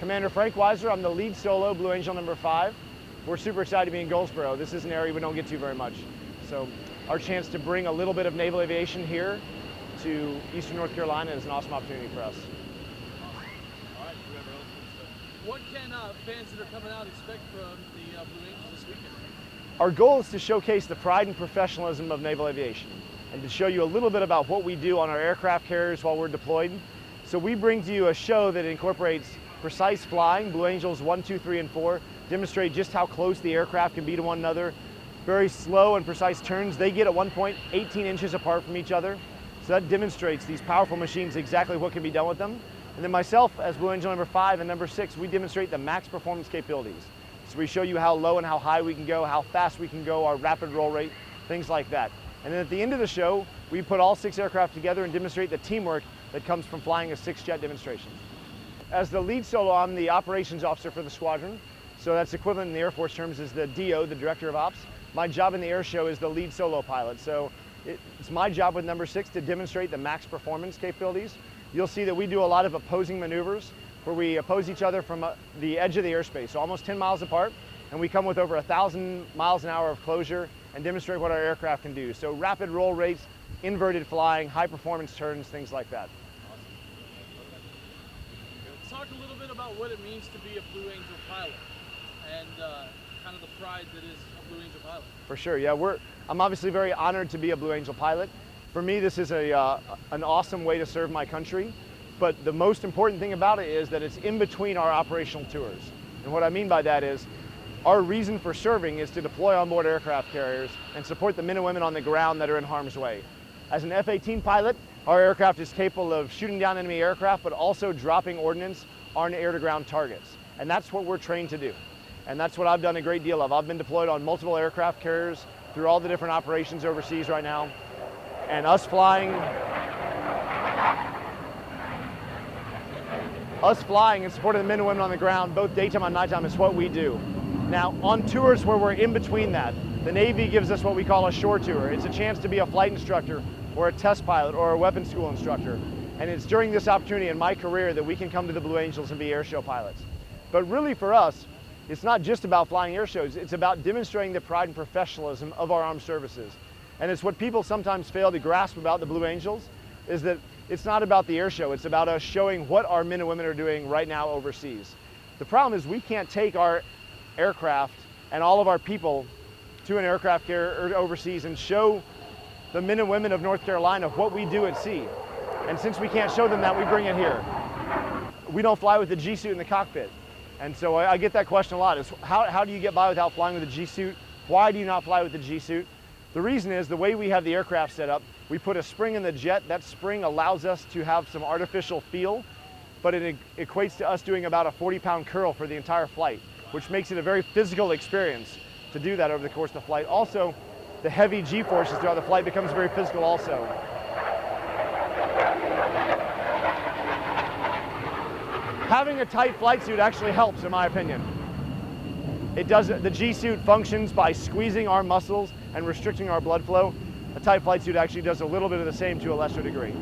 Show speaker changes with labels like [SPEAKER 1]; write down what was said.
[SPEAKER 1] Commander Frank Weiser. I'm the lead solo Blue Angel number 5. We're super excited to be in Goldsboro. This is an area we don't get to very much. So our chance to bring a little bit of naval aviation here to Eastern North Carolina is an awesome opportunity for us.
[SPEAKER 2] All right, what can fans that are coming out expect from the Blue Angels this weekend?
[SPEAKER 1] Our goal is to showcase the pride and professionalism of naval aviation and to show you a little bit about what we do on our aircraft carriers while we're deployed. So we bring to you a show that incorporates precise flying. Blue Angels 1, 2, 3, and 4 demonstrate just how close the aircraft can be to one another. Very slow and precise turns. They get at one point 18 inches apart from each other. So that demonstrates these powerful machines exactly what can be done with them. And then myself, as Blue Angel number 5 and number 6, we demonstrate the max performance capabilities. So we show you how low and how high we can go, how fast we can go, our rapid roll rate, things like that. And then at the end of the show, we put all 6 aircraft together and demonstrate the teamwork that comes from flying a 6-jet demonstration. As the lead solo, I'm the operations officer for the squadron. So that's equivalent in the Air Force terms as the DO, the Director of Ops. My job in the air show is the lead solo pilot. So it's my job with number 6 to demonstrate the max performance capabilities. You'll see that we do a lot of opposing maneuvers where we oppose each other from the edge of the airspace, so almost 10 miles apart, and we come with over 1,000 miles an hour of closure and demonstrate what our aircraft can do. So rapid roll rates, inverted flying, high performance turns, things like that.
[SPEAKER 2] Awesome. Talk a little bit about what it means to be a Blue Angel pilot and kind of the pride that is a Blue Angel pilot.
[SPEAKER 1] For sure, yeah. I'm obviously very honored to be a Blue Angel pilot. For me, this is an awesome way to serve my country, but the most important thing about it is that it's in between our operational tours. And what I mean by that is, our reason for serving is to deploy on board aircraft carriers and support the men and women on the ground that are in harm's way. As an F-18 pilot, our aircraft is capable of shooting down enemy aircraft, but also dropping ordnance on air-to-ground targets. And that's what we're trained to do. And that's what I've done a great deal of. I've been deployed on multiple aircraft carriers through all the different operations overseas right now. And us flying and supporting the men and women on the ground, both daytime and nighttime, is what we do. Now, on tours where we're in between that, the Navy gives us what we call a shore tour. It's a chance to be a flight instructor or a test pilot or a weapons school instructor. And it's during this opportunity in my career that we can come to the Blue Angels and be air show pilots. But really for us, it's not just about flying air shows, it's about demonstrating the pride and professionalism of our armed services. And it's what people sometimes fail to grasp about the Blue Angels, is that it's not about the air show, it's about us showing what our men and women are doing right now overseas. The problem is we can't take our aircraft and all of our people to an aircraft carrier overseas and show the men and women of North Carolina what we do at sea. And since we can't show them that, we bring it here. We don't fly with the G-suit in the cockpit. And so I get that question a lot, is how do you get by without flying with a G-suit? Why do you not fly with the G-suit? The reason is the way we have the aircraft set up, we put a spring in the jet. That spring allows us to have some artificial feel, but it equates to us doing about a 40-pound curl for the entire flight, which makes it a very physical experience to do that over the course of the flight. Also, the heavy G-forces throughout the flight becomes very physical also. Having a tight flight suit actually helps, in my opinion. The G-suit functions by squeezing our muscles and restricting our blood flow. A tight flight suit actually does a little bit of the same to a lesser degree.